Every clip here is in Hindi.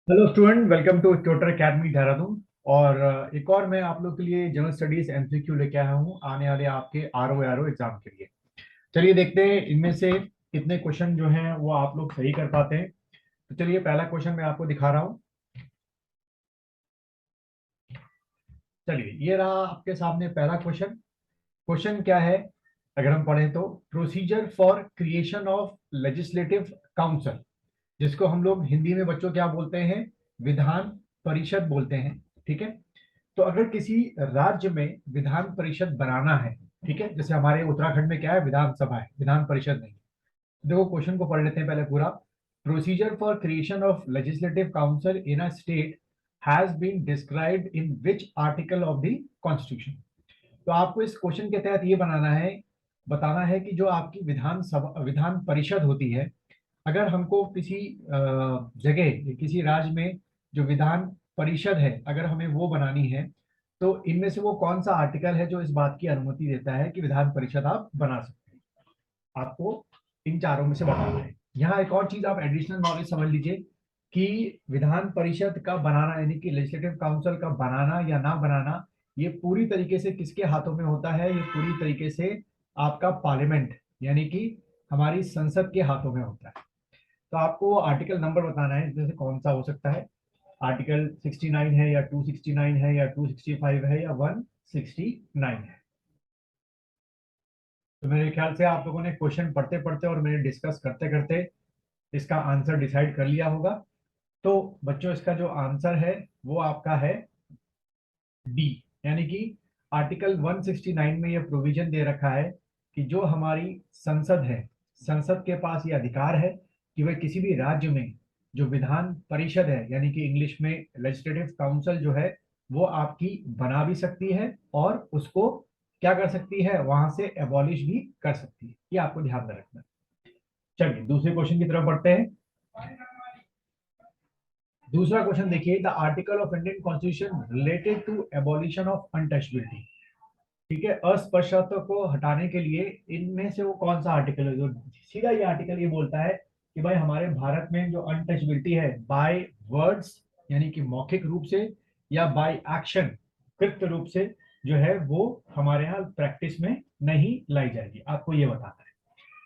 Hello student, welcome to tutor academy Dehradun. और एक और मैं आप लोग के लिए जनरल स्टडीज एमसीक्यू लेके आया हूँ आने वाले आपके आरओ एग्जाम के लिए। चलिए देखते हैं इनमें से कितने क्वेश्चन जो हैं वो आप लोग सही कर पाते हैं। तो चलिए पहला क्वेश्चन मैं आपको दिखा रहा हूँ। चलिए ये रहा आपके सामने पहला क्वेश्चन। क्वेश्चन क्या है अगर हम पढ़ें तो, procedure for creation of legislative council, जिसको हम लोग हिंदी में बच्चों क्या बोलते हैं, विधान परिषद बोलते हैं। ठीक है। तो अगर किसी राज्य में विधान परिषद बनाना है, ठीक है, जैसे हमारे उत्तराखंड में क्या है, विधानसभा है, विधान परिषद नहीं। देखो क्वेश्चन को पढ़ लेते हैं पहले पूरा। Procedure for creation of legislative council in a state has been described in which article of the constitution. तो आपको इस क्वेश्चन के तहत ये बनाना है, बताना है कि जो आपकी विधान परिषद होती है, अगर हमको किसी जगह किसी राज्य में जो विधान परिषद है अगर हमें वो बनानी है, तो इनमें से वो कौन सा आर्टिकल है जो इस बात की अनुमति देता है कि विधान परिषद आप बना सकते हैं। आपको इन चारों में से बताना है। यहाँ एक और चीज आप एडिशनल नॉलेज समझ लीजिए कि विधान परिषद का बनाना यानी कि लेजिस्लेटिव काउंसिल का बनाना या ना बनाना, ये पूरी तरीके से किसके हाथों में होता है, ये पूरी तरीके से आपका पार्लियामेंट यानी कि हमारी संसद के हाथों में होता है। तो आपको आर्टिकल नंबर बताना है इसमें से कौन सा हो सकता है। आर्टिकल 69 है या 269 है या 265 है या 169 है। तो मेरे ख्याल से आप लोगों ने क्वेश्चन पढ़ते पढ़ते और मैंने डिस्कस करते करते इसका आंसर डिसाइड कर लिया होगा। तो बच्चों इसका जो आंसर है वो आपका है डी, यानी कि आर्टिकल 169 में यह प्रोविजन दे रखा है कि जो हमारी संसद है, संसद के पास ये अधिकार है कि वह किसी भी राज्य में जो विधान परिषद है यानी कि इंग्लिश में लेजिस्लेटिव काउंसिल जो है वो आपकी बना भी सकती है और उसको क्या कर सकती है, वहां से एबॉलिश भी कर सकती है। ये आपको ध्यान में रखना है। चलिए दूसरे क्वेश्चन की तरफ बढ़ते हैं। दूसरा क्वेश्चन देखिए, the article of Indian constitution related to abolition of untouchability. ठीक है, अस्पृश्यता को हटाने के लिए इनमें से वो कौन सा आर्टिकल है जो सीधा ये आर्टिकल ये बोलता है कि भाई हमारे भारत में जो अनटचबिलिटी है बाय वर्ड्स यानी कि मौखिक रूप से या बाय एक्शन कृत रूप से जो है वो हमारे यहाँ प्रैक्टिस में नहीं लाई जाएगी। आपको ये बताना है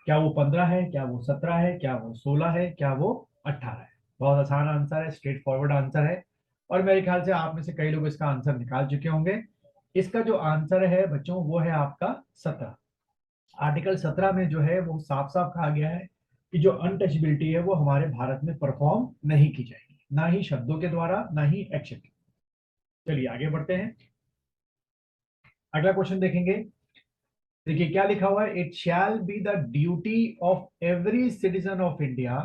क्या वो 15 है, क्या वो 17 है, क्या वो 16 है, क्या वो 18 है। बहुत आसान आंसर है, स्ट्रेट फॉरवर्ड आंसर है। और मेरे ख्याल से आप में से कई लोग इसका आंसर निकाल चुके होंगे। इसका जो आंसर है बच्चों वो है आपका 17। आर्टिकल 17 में जो है वो साफ साफ कहा गया है कि जो अनटचबिलिटी है वो हमारे भारत में परफॉर्म नहीं की जाएगी, ना ही शब्दों के द्वारा ना ही एक्शन के। चलिए आगे बढ़ते हैं, अगला क्वेश्चन देखेंगे। देखिए क्या लिखा हुआ है, it shall be the duty of every citizen of India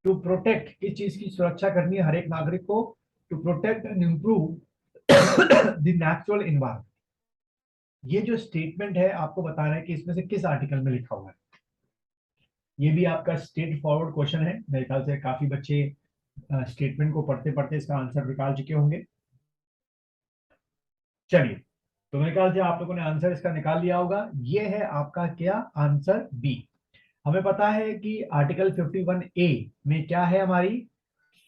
to protect, किस चीज की सुरक्षा करनी है हर एक नागरिक को, to protect and improve the natural environment. ये जो स्टेटमेंट है आपको बताना है कि इसमें से किस आर्टिकल में लिखा हुआ है। ये भी आपका स्ट्रेट फॉरवर्ड क्वेश्चन है, मेरे ख्याल से काफी बच्चे स्टेटमेंट को पढ़ते पढ़ते इसका आंसर निकाल चुके होंगे। चलिए, तो मेरे ख्याल से आप लोगों ने आंसर इसका निकाल लिया होगा। ये है आपका क्या आंसर बी। हमें पता है कि आर्टिकल 51 ए में क्या है, हमारी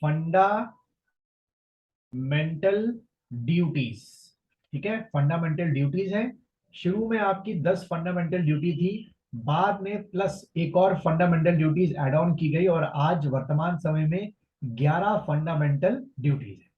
फंडामेंटल ड्यूटीज। ठीक है, फंडामेंटल ड्यूटीज है। शुरू में आपकी 10 फंडामेंटल ड्यूटी थी, बाद में प्लस एक और फंडामेंटल ड्यूटीज एड ऑन की गई और आज वर्तमान समय में 11 फंडामेंटल ड्यूटीज है।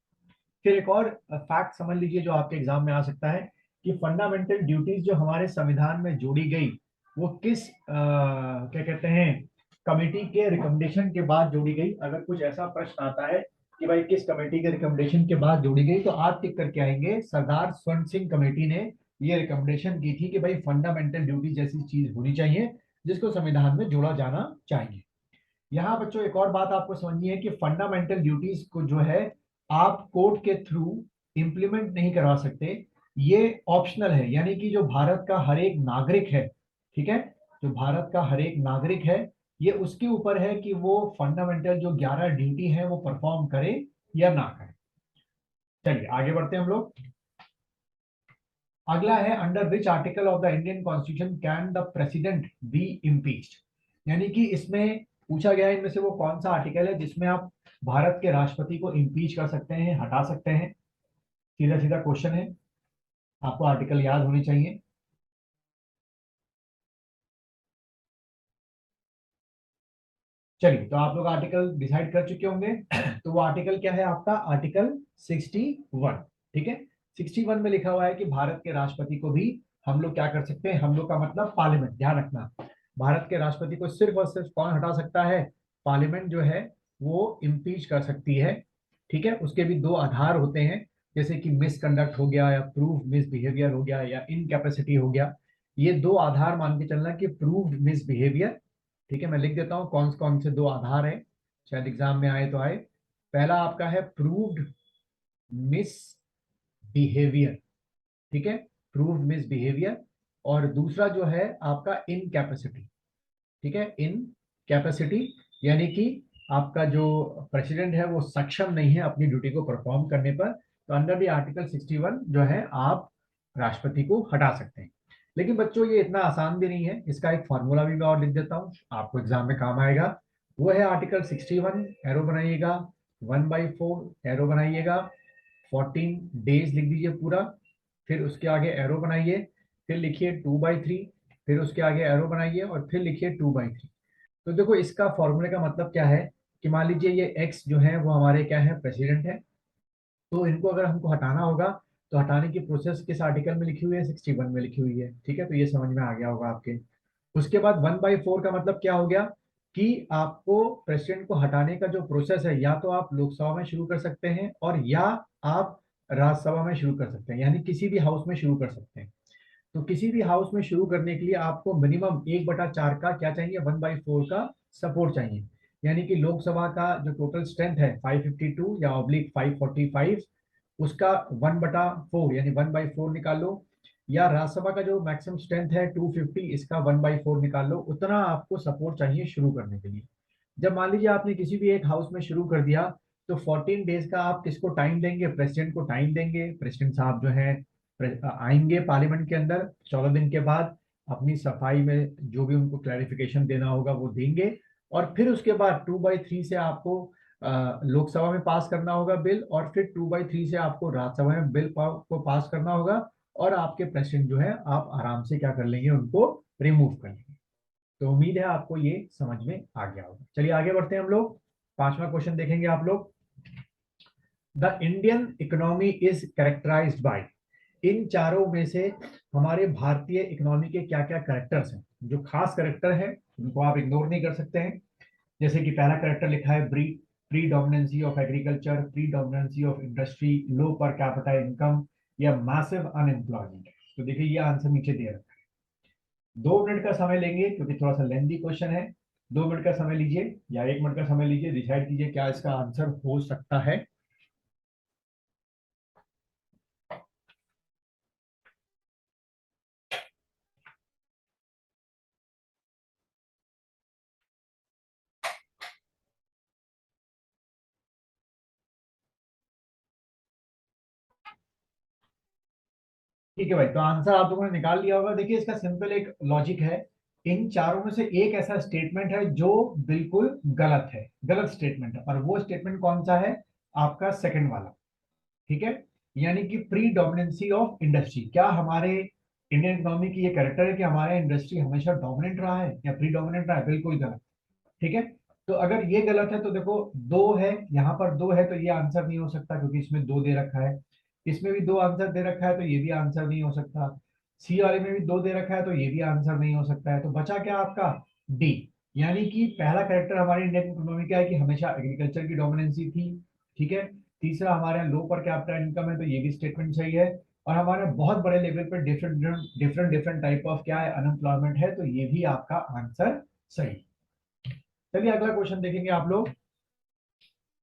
फिर एक और फैक्ट समझ लीजिए जो आपके एग्जाम में आ सकता है कि फंडामेंटल ड्यूटीज जो हमारे संविधान में जोड़ी गई वो किस क्या कहते हैं कमेटी के रिकमेंडेशन के बाद जोड़ी गई। अगर कुछ ऐसा प्रश्न आता है कि भाई किस कमेटी के रिकमेंडेशन के बाद जोड़ी गई, तो आप टिक करके आएंगे सरदार स्वर्ण सिंह कमेटी ने ये रिकमेंडेशन की थी कि भाई फंडामेंटल ड्यूटी जैसी चीज होनी चाहिए जिसको संविधान में जोड़ा जाना चाहिए। यहाँ बच्चों एक और बात आपको समझनी है कि फंडामेंटल ड्यूटीज को जो है आप कोर्ट के थ्रू इंप्लीमेंट नहीं करवा सकते। ये ऑप्शनल है, यानी कि जो भारत का हर एक नागरिक है, ठीक है, जो भारत का हर एक नागरिक है, ये उसके ऊपर है कि वो फंडामेंटल जो 11 ड्यूटी है वो परफॉर्म करे या ना करे। चलिए आगे बढ़ते हैं हम लोग। अगला है, under which article of the Indian constitution can the president be impeached. यानी कि इसमें पूछा गया है इनमें से वो कौन सा आर्टिकल है जिसमें आप भारत के राष्ट्रपति को इम्पीच कर सकते हैं, हटा सकते हैं? सीधा सीधा क्वेश्चन है, आपको आर्टिकल याद होनी चाहिए। चलिए, तो आप लोग आर्टिकल डिसाइड कर चुके होंगे। तो वो आर्टिकल क्या है आपका? आर्टिकल 61। ठीक है, 61 में लिखा हुआ है कि भारत के राष्ट्रपति को भी हम लोग क्या कर सकते हैं, हम लोग का मतलब पार्लियामेंट, ध्यान रखना, भारत के राष्ट्रपति को सिर्फ और सिर्फ कौन हटा सकता है? पार्लियामेंट जो है वो इम्पीच कर सकती है। ठीक है, उसके भी दो आधार होते हैं, जैसे कि मिसकंडक्ट हो गया, या प्रूव मिसबिहेवियर हो गया, या इनकैपेसिटी हो गया। ये दो आधार मान के चलना कि प्रूव्ड मिसबिहेवियर। ठीक है, मैं लिख देता हूं कौन कौन से दो आधार हैं, शायद एग्जाम में आए तो आए। पहला आपका है प्रूव्ड मिस बिहेवियर। ठीक है, प्रूव्ड मिस बिहेवियर। और दूसरा जो है आपका इनकैपेसिटी। ठीक है, इन कैपेसिटी, यानी कि आपका जो प्रेसिडेंट है वो सक्षम नहीं है अपनी ड्यूटी को परफॉर्म करने पर, तो अंडर द आर्टिकल 61 जो है आप राष्ट्रपति को हटा सकते हैं। लेकिन बच्चों ये इतना आसान भी नहीं है, इसका एक फॉर्मूला भी मैं और लिख देता हूँ, आपको एग्जाम में काम आएगा। वो है आर्टिकल 61, एरो बनाइएगा, 1/4 एरो बनाइएगा, 14 डेज लिख दीजिए पूरा, फिर उसके आगे एरो बनाइए, फिर लिखिए 2/3, फिर उसके आगे एरो बनाइए और फिर लिखिए 2/3। तो देखो इसका फॉर्मूले का मतलब क्या है कि मान लीजिए ये एक्स जो है वो हमारे क्या है, प्रेसिडेंट है। तो इनको अगर हमको हटाना होगा तो हटाने की प्रोसेस किस आर्टिकल में लिखी हुई है? 61 में लिखी हुई है। ठीक है, तो ये समझ में आ गया होगा आपके। उसके बाद 1/4 का मतलब क्या हो गया कि आपको प्रेसिडेंट को हटाने का जो प्रोसेस है, या तो आप लोकसभा में शुरू कर सकते हैं और या आप राज्यसभा में शुरू कर सकते हैं, यानी किसी भी हाउस में शुरू कर सकते हैं। तो किसी भी हाउस में शुरू करने के लिए आपको मिनिमम 1/4 का क्या चाहिए? 1/4 का सपोर्ट चाहिए। यानी कि लोकसभा का जो टोटल स्ट्रेंथ है 552 या ऑब्लिक 545, उसका 1/4 यानी 1/4 निकाल लो, या राज्यसभा का जो मैक्सिमम स्ट्रेंथ है 250, इसका 1/4 निकाल लो, उतना आपको सपोर्ट चाहिए शुरू करने के लिए। जब मान लीजिए आपने किसी भी एक हाउस में शुरू कर दिया, तो 14 डेज का आप किसको टाइम देंगे? प्रेसिडेंट को टाइम देंगे। प्रेसिडेंट साहब जो है आएंगे पार्लियामेंट के अंदर 14 दिन के बाद, अपनी सफाई में जो भी उनको क्लैरिफिकेशन देना होगा वो देंगे, और फिर उसके बाद 2/3 से आपको लोकसभा में पास करना होगा बिल, और फिर 2/3 से आपको राज्यसभा में बिल को पास करना होगा, और आपके प्रेसिडेंट जो है आप आराम से क्या कर लेंगे, उनको रिमूव कर लेंगे। तो उम्मीद है आपको ये समझ में आ गया होगा। चलिए आगे बढ़ते हैं हम लोग, पांचवा क्वेश्चन देखेंगे आप लोग। The Indian economy is characterised by, इन चारों में से हमारे भारतीय इकोनॉमी के क्या क्या करेक्टर्स हैं? जो खास करेक्टर है उनको आप इग्नोर नहीं कर सकते हैं। जैसे कि पहला करेक्टर लिखा है pre dominancy of agriculture, pre dominancy of industry, low per capita income, या मैसिव अनएम्प्लॉयमेंट। तो देखिए ये आंसर नीचे दे रखा है। 2 मिनट का समय लेंगे क्योंकि थोड़ा सा लेंथी क्वेश्चन है। 2 मिनट का समय लीजिए या 1 मिनट का समय लीजिए, डिसाइड कीजिए क्या इसका आंसर हो सकता है। ठीक है भाई, तो आंसर आप लोगों ने निकाल लिया होगा। देखिए इसका सिंपल एक लॉजिक है, इन चारों में से एक ऐसा स्टेटमेंट है जो बिल्कुल गलत है, गलत स्टेटमेंट है, और वो स्टेटमेंट कौन सा है? आपका सेकंड वाला। ठीक है, यानी कि प्री डोमिनेंसी ऑफ इंडस्ट्री। क्या हमारे इंडियन इकोनॉमी की ये कैरेक्टर है कि हमारा इंडस्ट्री हमेशा डोमिनेंट रहा है या प्री डोमिनेंट रहा है? बिल्कुल गलत। ठीक है, तो अगर ये गलत है तो देखो दो है, यहाँ पर दो है, तो ये आंसर नहीं हो सकता क्योंकि इसमें दो दे रखा है। इसमें भी दो आंसर दे रखा है तो ये भी आंसर नहीं हो सकता। सी वाले में भी दो दे रखा है तो ये भी आंसर नहीं हो सकता है। तो बचा क्या आपका? डी, यानी कि पहला कैरेक्टर हमारी इंडियन इकोनॉमी का है कि हमेशा एग्रीकल्चर की डोमिनेंसी थी। ठीक है, तीसरा हमारे यहाँ लो पर कैपिटा इनकम है, तो ये भी स्टेटमेंट सही है। और हमारे बहुत बड़े लेवल पर different different different type of क्या है, अनएम्प्लॉयमेंट है, तो ये भी आपका आंसर सही। चलिए अगला क्वेश्चन देखेंगे आप लोग।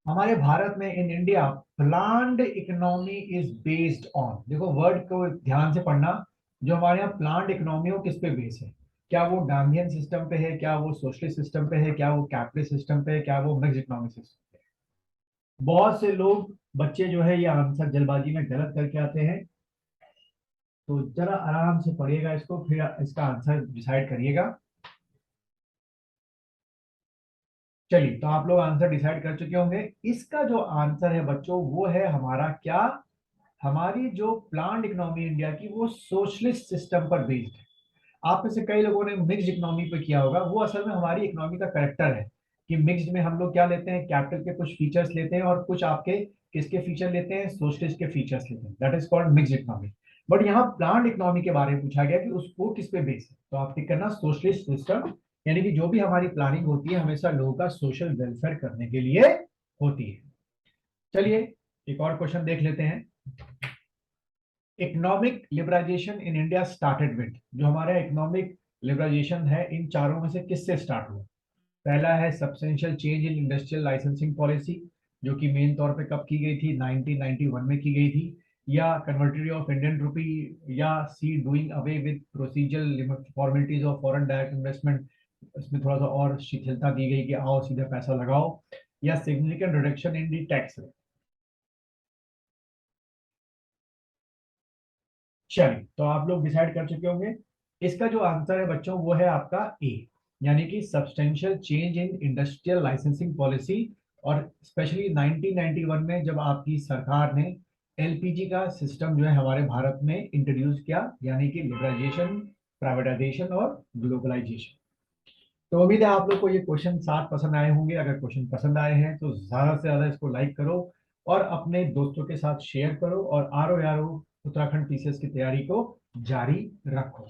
हमारे भारत में in India planned economy is based on, देखो वर्ड को ध्यान से पढ़ना, जो हमारे यहाँ प्लान्ड इकोनॉमी हो किस पे बेस है? क्या वो गांधीयन सिस्टम पे है, क्या वो सोशलिस्ट सिस्टम पे है, क्या वो कैपिटलिस्ट सिस्टम पे है, क्या वो मिक्स इकोनॉमिक सिस्टम पे है? बहुत से लोग बच्चे जो है ये आंसर जल्दबाजी में गलत करके आते हैं, तो जरा आराम से पढ़िएगा इसको, फिर इसका आंसर डिसाइड करिएगा। चलिए, तो आप लोग आंसर डिसाइड कर चुके होंगे। इसका जो आंसर है बच्चों वो है हमारा क्या, हमारी जो प्लान्ड इकोनॉमी इंडिया की वो सोशलिस्ट सिस्टम पर बेस्ड है। आप में से कई लोगों ने मिक्स्ड इकोनॉमी पे किया होगा, वो असल में हमारी इकोनॉमी का करेक्टर है कि मिक्स्ड में हम लोग क्या लेते हैं, कैपिटल के कुछ फीचर्स लेते हैं और कुछ आपके किसके फीचर लेते हैं, सोशलिस्ट के फीचर्स लेते हैं। That is called mixed economy. But यहाँ प्लान्ड इकोनॉमी के बारे में पूछा गया कि उसको किस पे बेस है, तो आप टिक करना सोशलिस्ट सिस्टम, यानी कि जो भी हमारी प्लानिंग होती है हमेशा लोगों का सोशल वेलफेयर करने के लिए होती है। चलिए एक और क्वेश्चन देख लेते हैं। Economic liberalisation in India started with, जो हमारा इकोनॉमिक लिबरलाइजेशन है इन चारों में से किससे स्टार्ट हुआ। पहला है substantial change in industrial licensing policy, जो कि मेन तौर पे कब की गई थी, 1991 में की गई थी। या कन्वर्टेड ऑफ इंडियन रुपी, या C doing away with procedural formalities of foreign direct investment, इसमें थोड़ा सा और शिथिलता दी गई कि आओ सीधा पैसा लगाओ। या significant reduction in the tax rate. चलिए, तो आप लोग डिसाइड कर चुके होंगे। इसका जो आंसर है बच्चों वो है आपका ए, यानी कि substantial change in industrial licensing policy. और स्पेशली 1991 में जब आपकी सरकार ने एलपीजी का सिस्टम जो है हमारे भारत में इंट्रोड्यूस किया, यानी कि लिबरलाइजेशन, प्राइवेटाइजेशन और ग्लोबलाइजेशन। तो उम्मीद है आप लोग को ये क्वेश्चन 7 पसंद आए होंगे। अगर क्वेश्चन पसंद आए हैं तो ज्यादा से ज्यादा इसको लाइक करो और अपने दोस्तों के साथ शेयर करो, और आर ओ उत्तराखंड पीसीएस की तैयारी को जारी रखो।